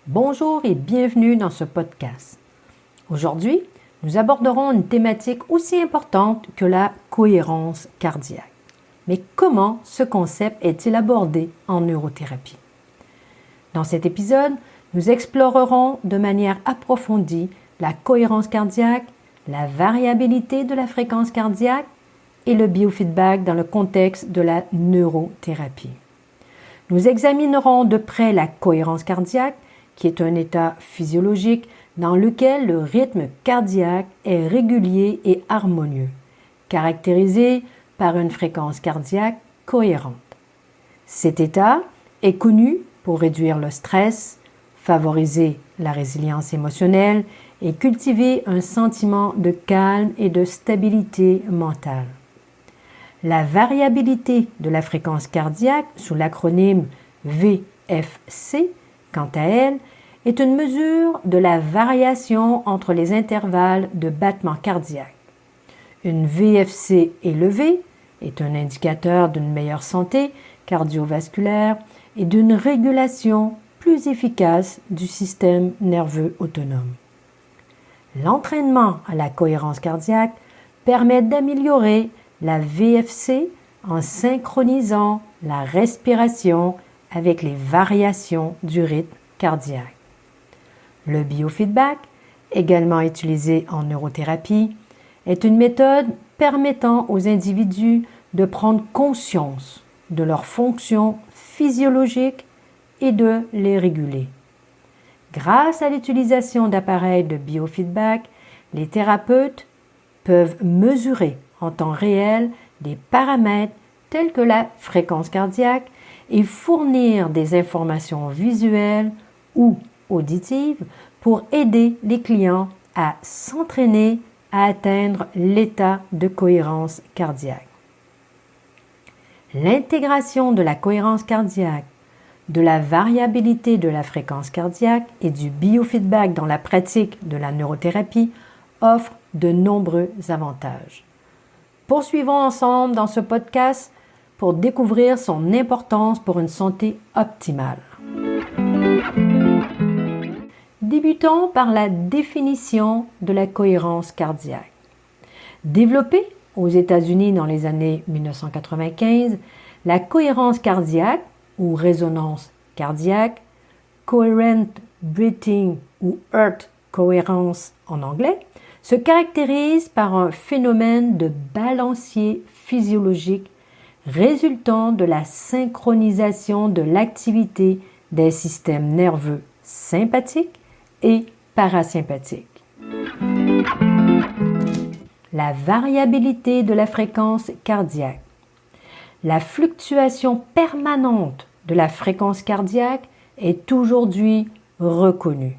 Bonjour et bienvenue dans ce podcast. Aujourd'hui, nous aborderons une thématique aussi importante que la cohérence cardiaque. Mais comment ce concept est-il abordé en neurothérapie? Dans cet épisode, nous explorerons de manière approfondie la cohérence cardiaque, la variabilité de la fréquence cardiaque et le biofeedback dans le contexte de la neurothérapie. Nous examinerons de près la cohérence cardiaque, qui est un état physiologique dans lequel le rythme cardiaque est régulier et harmonieux, caractérisé par une fréquence cardiaque cohérente. Cet état est connu pour réduire le stress, favoriser la résilience émotionnelle et cultiver un sentiment de calme et de stabilité mentale. La variabilité de la fréquence cardiaque, sous l'acronyme VFC, quant à elle, est une mesure de la variation entre les intervalles de battements cardiaques. Une VFC élevée est un indicateur d'une meilleure santé cardiovasculaire et d'une régulation plus efficace du système nerveux autonome. L'entraînement à la cohérence cardiaque permet d'améliorer la VFC en synchronisant la respiration avec les variations du rythme cardiaque. Le biofeedback, également utilisé en neurothérapie, est une méthode permettant aux individus de prendre conscience de leurs fonctions physiologiques et de les réguler. Grâce à l'utilisation d'appareils de biofeedback, les thérapeutes peuvent mesurer en temps réel des paramètres tels que la fréquence cardiaque et fournir des informations visuelles ou auditives pour aider les clients à s'entraîner à atteindre l'état de cohérence cardiaque. L'intégration de la cohérence cardiaque, de la variabilité de la fréquence cardiaque et du biofeedback dans la pratique de la neurothérapie offre de nombreux avantages. Poursuivons ensemble dans ce podcast pour découvrir son importance pour une santé optimale. Débutons par la définition de la cohérence cardiaque. Développée aux États-Unis dans les années 1995, la cohérence cardiaque ou résonance cardiaque, coherent breathing ou heart coherence en anglais, se caractérise par un phénomène de balancier physiologique résultant de la synchronisation de l'activité des systèmes nerveux sympathiques et parasympathiques. La variabilité de la fréquence cardiaque. La fluctuation permanente de la fréquence cardiaque est aujourd'hui reconnue.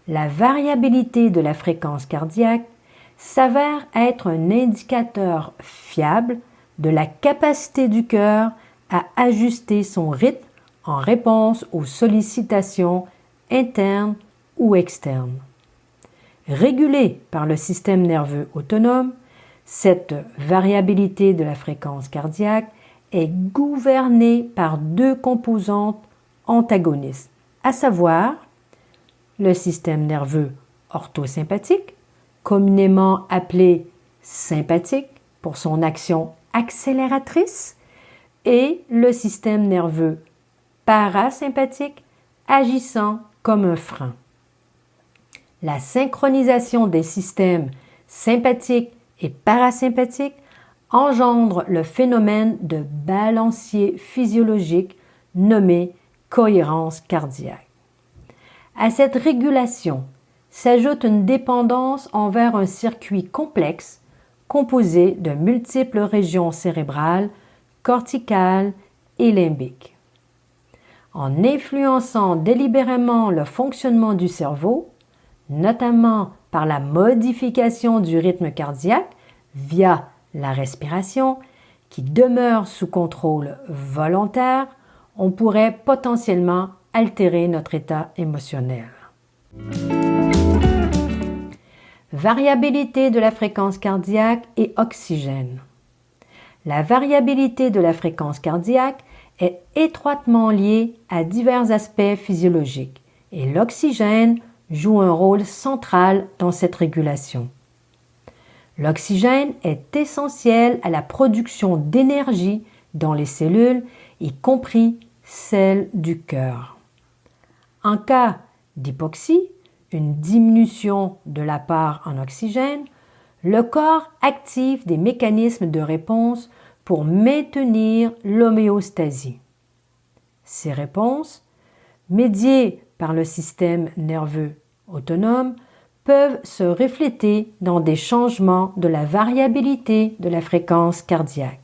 La variabilité de la fréquence cardiaque s'avère être un indicateur fiable de la capacité du cœur à ajuster son rythme en réponse aux sollicitations internes ou externes. Régulée par le système nerveux autonome, cette variabilité de la fréquence cardiaque est gouvernée par deux composantes antagonistes, à savoir le système nerveux orthosympathique, communément appelé sympathique pour son action accélératrice, et le système nerveux parasympathique agissant comme un frein. La synchronisation des systèmes sympathiques et parasympathiques engendre le phénomène de balancier physiologique nommé cohérence cardiaque. À cette régulation s'ajoute une dépendance envers un circuit complexe composé de multiples régions cérébrales, corticales et limbiques. En influençant délibérément le fonctionnement du cerveau, notamment par la modification du rythme cardiaque via la respiration, qui demeure sous contrôle volontaire, on pourrait potentiellement altérer notre état émotionnel. Variabilité de la fréquence cardiaque et oxygène. La variabilité de la fréquence cardiaque est étroitement liée à divers aspects physiologiques et l'oxygène joue un rôle central dans cette régulation. L'oxygène est essentiel à la production d'énergie dans les cellules, y compris celle du cœur. En cas d'hypoxie, une diminution de la part en oxygène, le corps active des mécanismes de réponse pour maintenir l'homéostasie. Ces réponses, médiées par le système nerveux autonome, peuvent se refléter dans des changements de la variabilité de la fréquence cardiaque.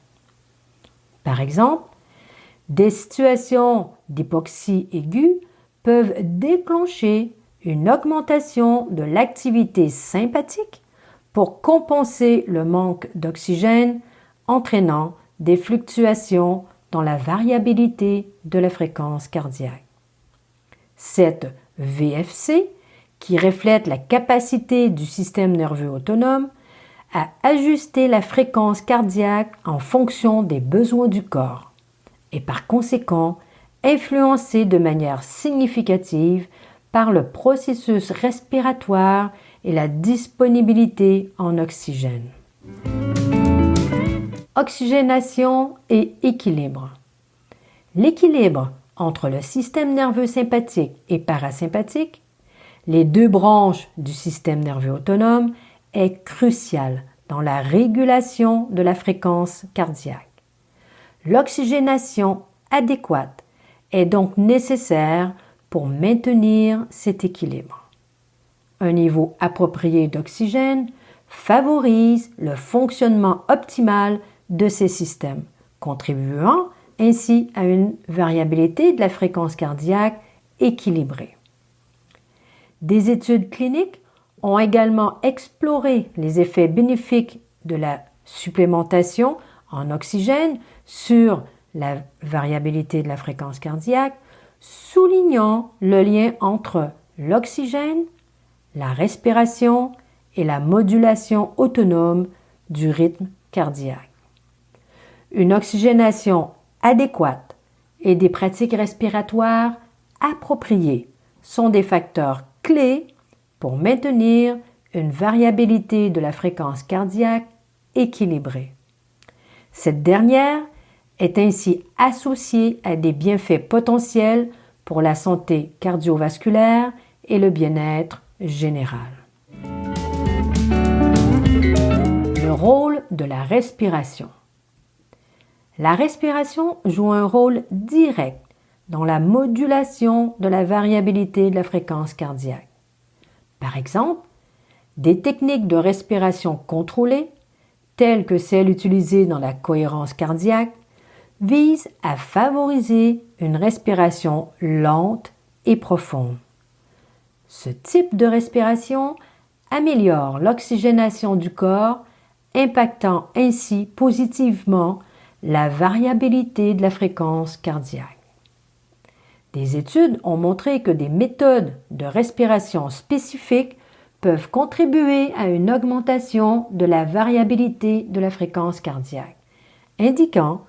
Par exemple, des situations d'hypoxie aiguë peuvent déclencher une augmentation de l'activité sympathique pour compenser le manque d'oxygène, entraînant des fluctuations dans la variabilité de la fréquence cardiaque. Cette VFC, qui reflète la capacité du système nerveux autonome à ajuster la fréquence cardiaque en fonction des besoins du corps, et par conséquent influencée de manière significative par le processus respiratoire et la disponibilité en oxygène. Oxygénation et équilibre. L'équilibre entre le système nerveux sympathique et parasympathique, les deux branches du système nerveux autonome, est crucial dans la régulation de la fréquence cardiaque. L'oxygénation adéquate est donc nécessaire pour maintenir cet équilibre. Un niveau approprié d'oxygène favorise le fonctionnement optimal de ces systèmes, contribuant ainsi à une variabilité de la fréquence cardiaque équilibrée. Des études cliniques ont également exploré les effets bénéfiques de la supplémentation en oxygène sur la variabilité de la fréquence cardiaque, soulignant le lien entre l'oxygène, la respiration et la modulation autonome du rythme cardiaque. Une oxygénation adéquate et des pratiques respiratoires appropriées sont des facteurs clés pour maintenir une variabilité de la fréquence cardiaque équilibrée. Cette dernière est ainsi associée à des bienfaits potentiels pour la santé cardiovasculaire et le bien-être général. Le rôle de la respiration. La respiration joue un rôle direct dans la modulation de la variabilité de la fréquence cardiaque. Par exemple, des techniques de respiration contrôlée, telles que celles utilisées dans la cohérence cardiaque, visent à favoriser une respiration lente et profonde. Ce type de respiration améliore l'oxygénation du corps, impactant ainsi positivement la variabilité de la fréquence cardiaque. Des études ont montré que des méthodes de respiration spécifiques peuvent contribuer à une augmentation de la variabilité de la fréquence cardiaque, indiquant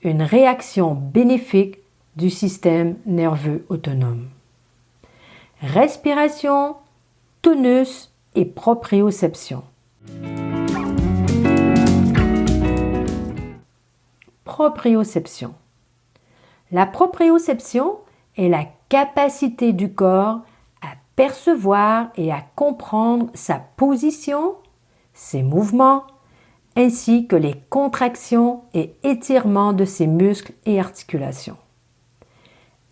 une réaction bénéfique du système nerveux autonome. Respiration, tonus et proprioception. Proprioception. La proprioception est la capacité du corps à percevoir et à comprendre sa position, ses mouvements, ainsi que les contractions et étirements de ses muscles et articulations.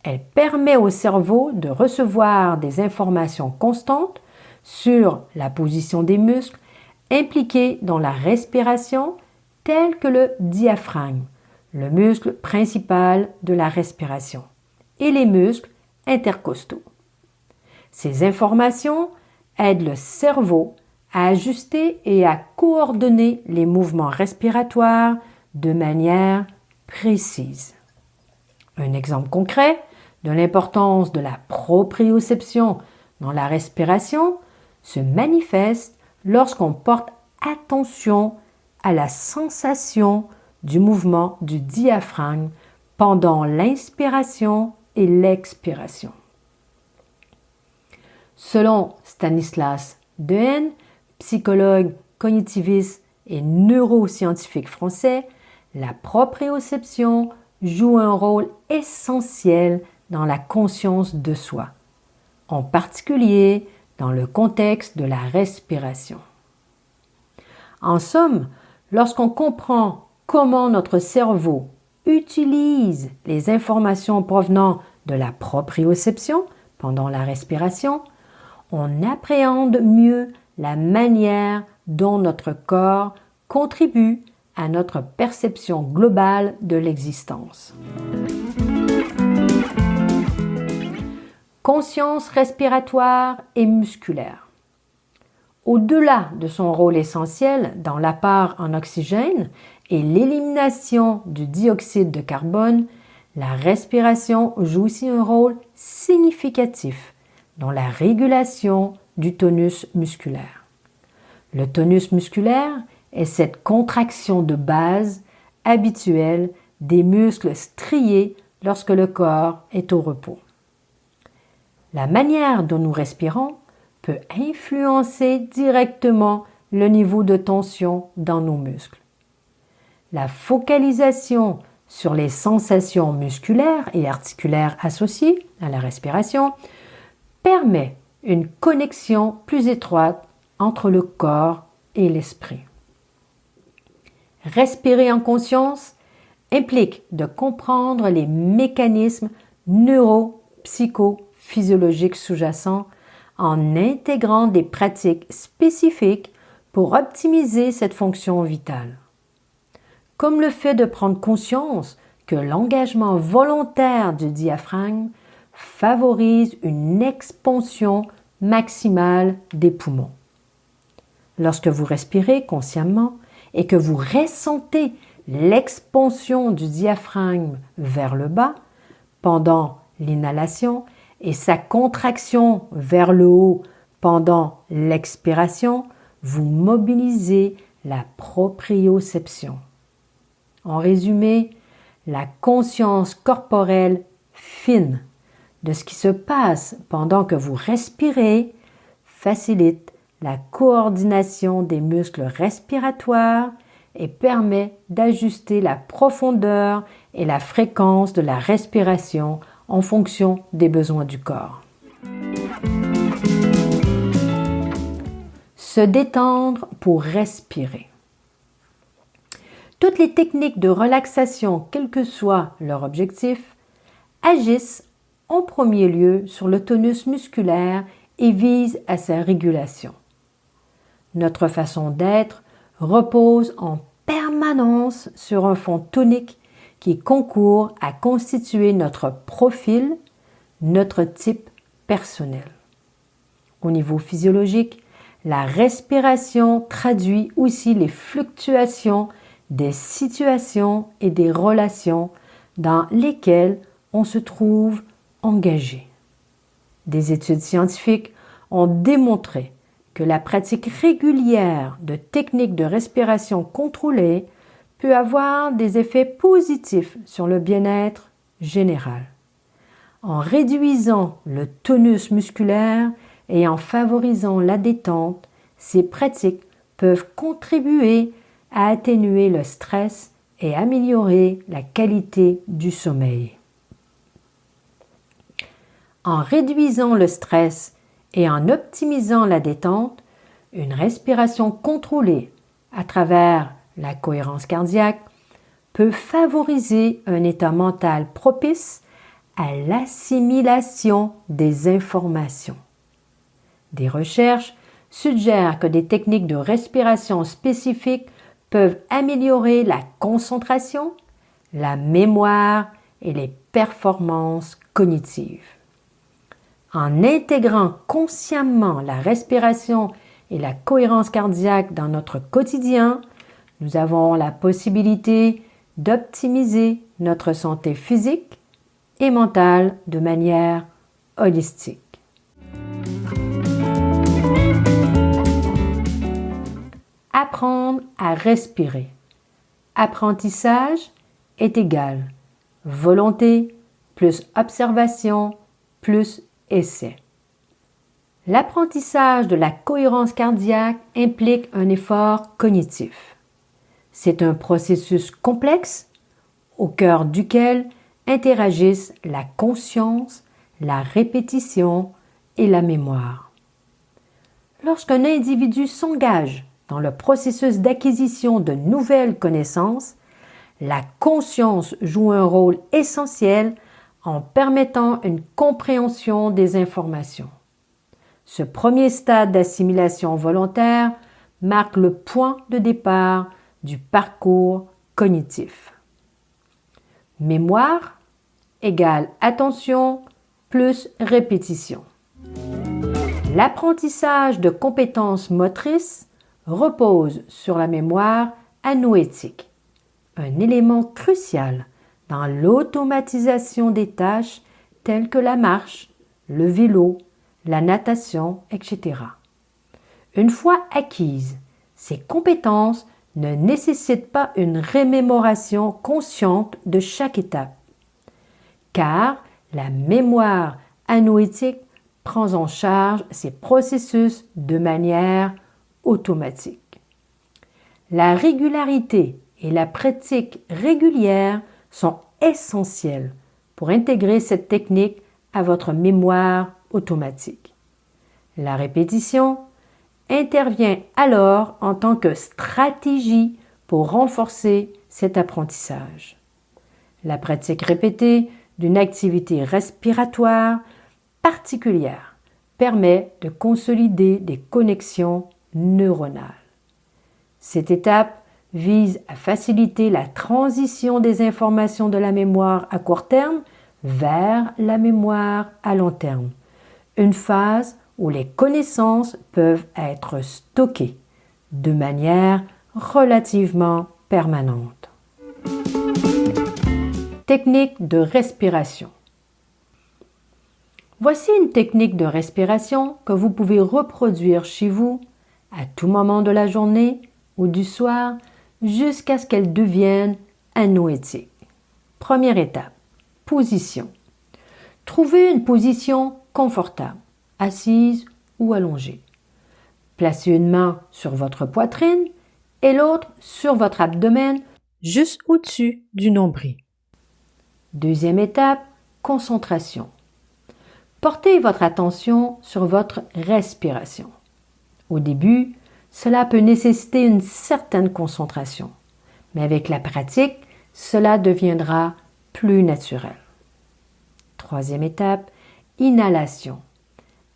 Elle permet au cerveau de recevoir des informations constantes sur la position des muscles impliqués dans la respiration, tels que le diaphragme, le muscle principal de la respiration, et les muscles intercostaux. Ces informations aident le cerveau à ajuster et à coordonner les mouvements respiratoires de manière précise. Un exemple concret de l'importance de la proprioception dans la respiration se manifeste lorsqu'on porte attention à la sensation du mouvement du diaphragme pendant l'inspiration et l'expiration. Selon Stanislas Dehaene, psychologue cognitiviste et neuroscientifique français, la proprioception joue un rôle essentiel dans la conscience de soi, en particulier dans le contexte de la respiration. En somme, lorsqu'on comprend comment notre cerveau utilise les informations provenant de la proprioception pendant la respiration, on appréhende mieux la manière dont notre corps contribue à notre perception globale de l'existence. Conscience respiratoire et musculaire. Au-delà de son rôle essentiel dans l'apport en oxygène et l'élimination du dioxyde de carbone, la respiration joue aussi un rôle significatif dans la régulation du tonus musculaire. Le tonus musculaire est cette contraction de base habituelle des muscles striés lorsque le corps est au repos. La manière dont nous respirons peut influencer directement le niveau de tension dans nos muscles. La focalisation sur les sensations musculaires et articulaires associées à la respiration permet une connexion plus étroite entre le corps et l'esprit. Respirer en conscience implique de comprendre les mécanismes neuropsychophysiologiques sous-jacents en intégrant des pratiques spécifiques pour optimiser cette fonction vitale. Comme le fait de prendre conscience que l'engagement volontaire du diaphragme favorise une expansion maximale des poumons. Lorsque vous respirez consciemment et que vous ressentez l'expansion du diaphragme vers le bas pendant l'inhalation et sa contraction vers le haut pendant l'expiration, vous mobilisez la proprioception. En résumé, la conscience corporelle fine de ce qui se passe pendant que vous respirez facilite la coordination des muscles respiratoires et permet d'ajuster la profondeur et la fréquence de la respiration en fonction des besoins du corps. Se détendre pour respirer. Toutes les techniques de relaxation, quel que soit leur objectif, agissent en premier lieu sur le tonus musculaire et visent à sa régulation. Notre façon d'être repose en permanence sur un fond tonique qui concourt à constituer notre profil, notre type personnel. Au niveau physiologique, la respiration traduit aussi les fluctuations des situations et des relations dans lesquelles on se trouve engagé. Des études scientifiques ont démontré que la pratique régulière de techniques de respiration contrôlée peut avoir des effets positifs sur le bien-être général. En réduisant le tonus musculaire et en favorisant la détente, ces pratiques peuvent contribuer à atténuer le stress et améliorer la qualité du sommeil. En réduisant le stress et en optimisant la détente, une respiration contrôlée à travers la cohérence cardiaque peut favoriser un état mental propice à l'assimilation des informations. Des recherches suggèrent que des techniques de respiration spécifiques peuvent améliorer la concentration, la mémoire et les performances cognitives. En intégrant consciemment la respiration et la cohérence cardiaque dans notre quotidien, nous avons la possibilité d'optimiser notre santé physique et mentale de manière holistique. Apprendre à respirer. Apprentissage est égal volonté plus observation plus essai. L'apprentissage de la cohérence cardiaque implique un effort cognitif. C'est un processus complexe au cœur duquel interagissent la conscience, la répétition et la mémoire. Lorsqu'un individu s'engage dans le processus d'acquisition de nouvelles connaissances, la conscience joue un rôle essentiel en permettant une compréhension des informations. Ce premier stade d'assimilation volontaire marque le point de départ du parcours cognitif. Mémoire égale attention plus répétition. L'apprentissage de compétences motrices repose sur la mémoire anoétique, un élément crucial dans l'automatisation des tâches telles que la marche, le vélo, la natation, etc. Une fois acquises, ces compétences ne nécessitent pas une remémoration consciente de chaque étape, car la mémoire anoétique prend en charge ces processus de manière automatique. La régularité et la pratique régulière sont essentielles pour intégrer cette technique à votre mémoire automatique. La répétition intervient alors en tant que stratégie pour renforcer cet apprentissage. La pratique répétée d'une activité respiratoire particulière permet de consolider des connexions neuronales. Cette étape vise à faciliter la transition des informations de la mémoire à court terme vers la mémoire à long terme, une phase où les connaissances peuvent être stockées de manière relativement permanente. Technique de respiration. Voici une technique de respiration que vous pouvez reproduire chez vous à tout moment de la journée ou du soir jusqu'à ce qu'elle devienne anoétique. Première étape, position. Trouvez une position confortable, assise ou allongée. Placez une main sur votre poitrine et l'autre sur votre abdomen juste au-dessus du nombril. Deuxième étape, concentration. Portez votre attention sur votre respiration. Au début, cela peut nécessiter une certaine concentration, mais avec la pratique, cela deviendra plus naturel. Troisième étape, inhalation.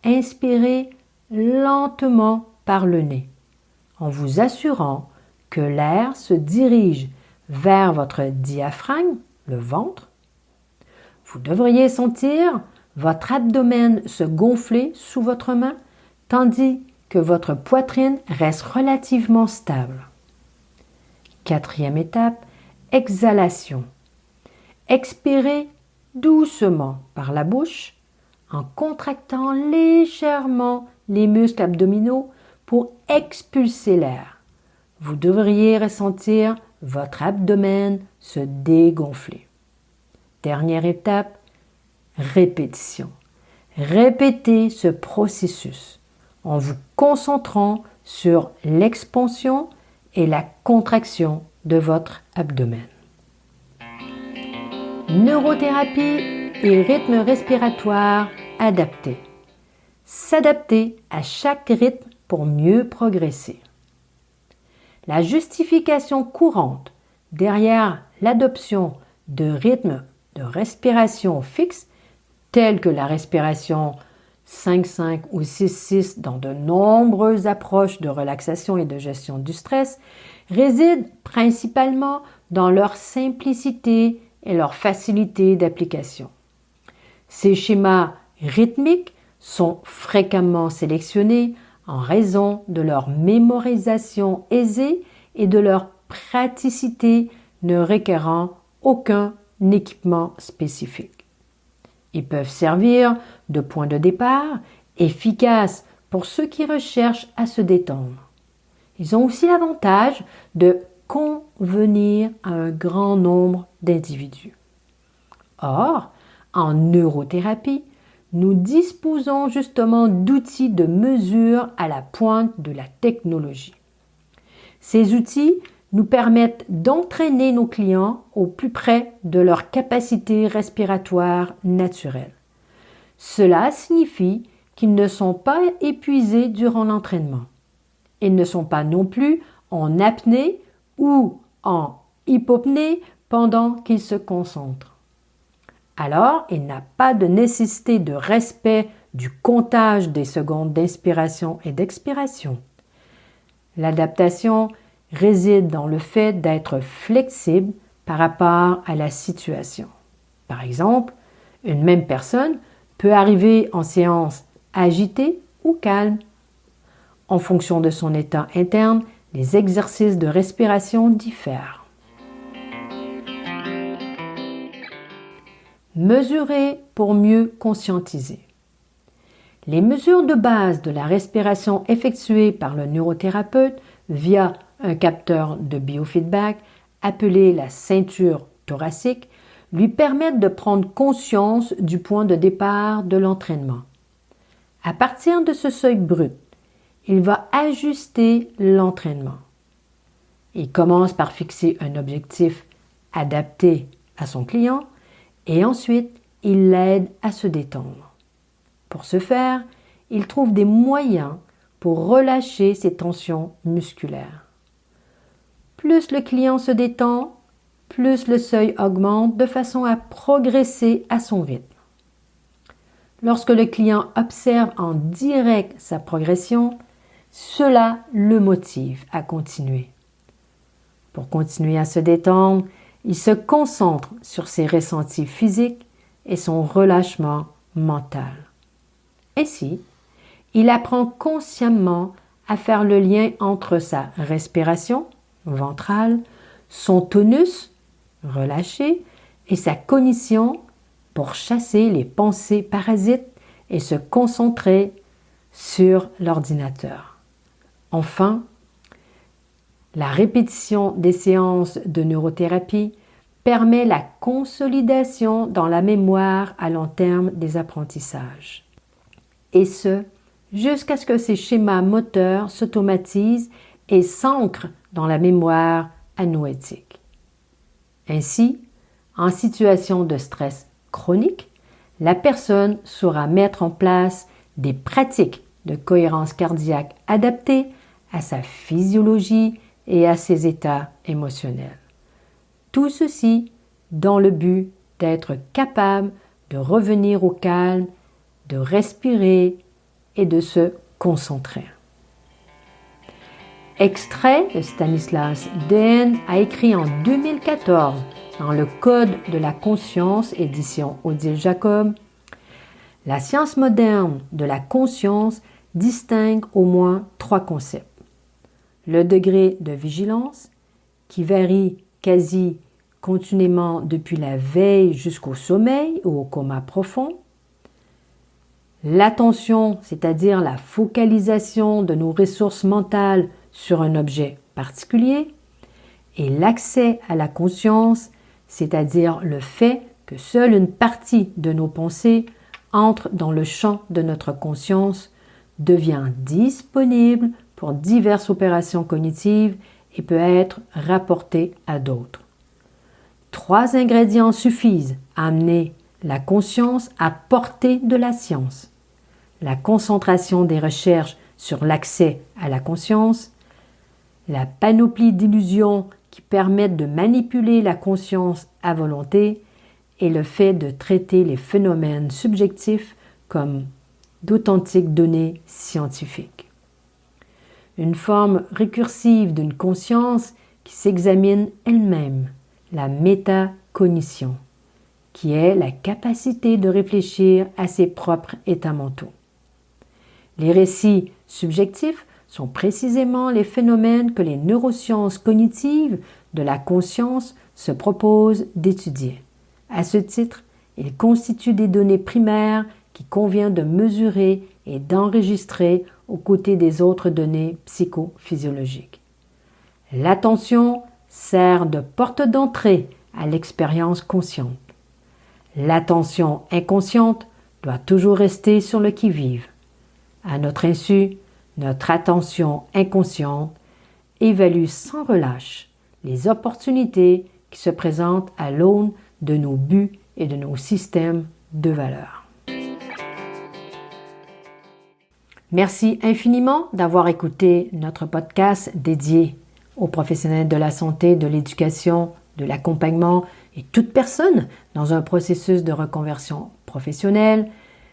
Inspirez lentement par le nez, en vous assurant que l'air se dirige vers votre diaphragme, le ventre. Vous devriez sentir votre abdomen se gonfler sous votre main, tandis que votre poitrine reste relativement stable. Quatrième étape, exhalation. Expirez doucement par la bouche en contractant légèrement les muscles abdominaux pour expulser l'air. Vous devriez ressentir votre abdomen se dégonfler. Dernière étape, répétition. Répétez ce processus en vous concentrant sur l'expansion et la contraction de votre abdomen. Neurothérapie et rythme respiratoire adapté. S'adapter à chaque rythme pour mieux progresser. La justification courante derrière l'adoption de rythmes de respiration fixes tels que la respiration 5-5 ou 6-6 dans de nombreuses approches de relaxation et de gestion du stress réside principalement dans leur simplicité et leur facilité d'application. Ces schémas rythmiques sont fréquemment sélectionnés en raison de leur mémorisation aisée et de leur praticité ne requérant aucun équipement spécifique. Ils peuvent servir de point de départ efficace pour ceux qui recherchent à se détendre. Ils ont aussi l'avantage de convenir à un grand nombre d'individus. Or, en neurothérapie, nous disposons justement d'outils de mesure à la pointe de la technologie. Ces outils nous permettent d'entraîner nos clients au plus près de leur capacité respiratoire naturelle. Cela signifie qu'ils ne sont pas épuisés durant l'entraînement. Ils ne sont pas non plus en apnée ou en hypopnée pendant qu'ils se concentrent. Alors, il n'a pas de nécessité de respect du comptage des secondes d'inspiration et d'expiration. L'adaptation réside dans le fait d'être flexible par rapport à la situation. Par exemple, une même personne peut arriver en séance agitée ou calme. En fonction de son état interne, les exercices de respiration diffèrent. Mesurer pour mieux conscientiser. Les mesures de base de la respiration effectuées par le neurothérapeute via un capteur de biofeedback appelé la ceinture thoracique lui permettent de prendre conscience du point de départ de l'entraînement. À partir de ce seuil brut, il va ajuster l'entraînement. Il commence par fixer un objectif adapté à son client et ensuite il l'aide à se détendre. Pour ce faire, il trouve des moyens pour relâcher ses tensions musculaires. Plus le client se détend, plus le seuil augmente de façon à progresser à son rythme. Lorsque le client observe en direct sa progression, cela le motive à continuer. Pour continuer à se détendre, il se concentre sur ses ressentis physiques et son relâchement mental. Ainsi, il apprend consciemment à faire le lien entre sa respiration ventrale, son tonus relâché et sa cognition pour chasser les pensées parasites et se concentrer sur l'ordinateur. Enfin, la répétition des séances de neurothérapie permet la consolidation dans la mémoire à long terme des apprentissages. Et ce, jusqu'à ce que ces schémas moteurs s'automatisent et s'ancrent dans la mémoire anoétique. Ainsi, en situation de stress chronique, la personne saura mettre en place des pratiques de cohérence cardiaque adaptées à sa physiologie et à ses états émotionnels. Tout ceci dans le but d'être capable de revenir au calme, de respirer et de se concentrer. Extrait de Stanislas Dehaene a écrit en 2014 dans le Code de la conscience, édition Odile Jacob. La science moderne de la conscience distingue au moins 3 concepts. Le degré de vigilance, qui varie quasi continuellement depuis la veille jusqu'au sommeil ou au coma profond. L'attention, c'est-à-dire la focalisation de nos ressources mentales sur un objet particulier. Et l'accès à la conscience, c'est-à-dire le fait que seule une partie de nos pensées entre dans le champ de notre conscience, devient disponible pour diverses opérations cognitives et peut être rapportée à d'autres. 3 ingrédients suffisent à amener la conscience à portée de la science. La concentration des recherches sur l'accès à la conscience, la panoplie d'illusions qui permettent de manipuler la conscience à volonté et le fait de traiter les phénomènes subjectifs comme d'authentiques données scientifiques. Une forme récursive d'une conscience qui s'examine elle-même, la métacognition, qui est la capacité de réfléchir à ses propres états mentaux. Les récits subjectifs sont précisément les phénomènes que les neurosciences cognitives de la conscience se proposent d'étudier. À ce titre, ils constituent des données primaires qu'il convient de mesurer et d'enregistrer aux côtés des autres données psychophysiologiques. L'attention sert de porte d'entrée à l'expérience consciente. L'attention inconsciente doit toujours rester sur le qui-vive. À notre insu, notre attention inconsciente évalue sans relâche les opportunités qui se présentent à l'aune de nos buts et de nos systèmes de valeurs. Merci infiniment d'avoir écouté notre podcast dédié aux professionnels de la santé, de l'éducation, de l'accompagnement et toute personne dans un processus de reconversion professionnelle.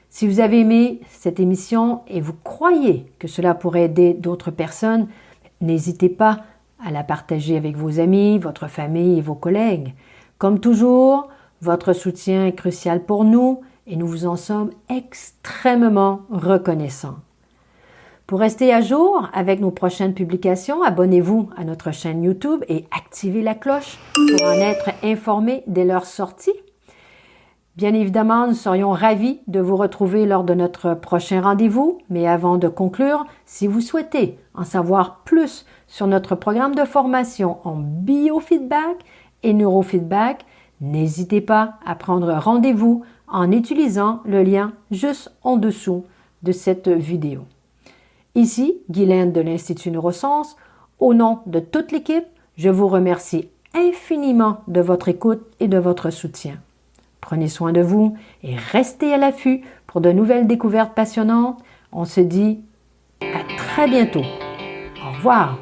Si vous avez aimé cette émission et vous croyez que cela pourrait aider d'autres personnes, n'hésitez pas à la partager avec vos amis, votre famille et vos collègues. Comme toujours, votre soutien est crucial pour nous et nous vous en sommes extrêmement reconnaissants. Pour rester à jour avec nos prochaines publications, abonnez-vous à notre chaîne YouTube et activez la cloche pour en être informé dès leur sortie. Bien évidemment, nous serions ravis de vous retrouver lors de notre prochain rendez-vous, mais avant de conclure, si vous souhaitez en savoir plus sur notre programme de formation en biofeedback et neurofeedback, n'hésitez pas à prendre rendez-vous en utilisant le lien juste en dessous de cette vidéo. Ici, Guylaine de l'Institut Neurosciences, au nom de toute l'équipe, je vous remercie infiniment de votre écoute et de votre soutien. Prenez soin de vous et restez à l'affût pour de nouvelles découvertes passionnantes. On se dit à très bientôt. Au revoir.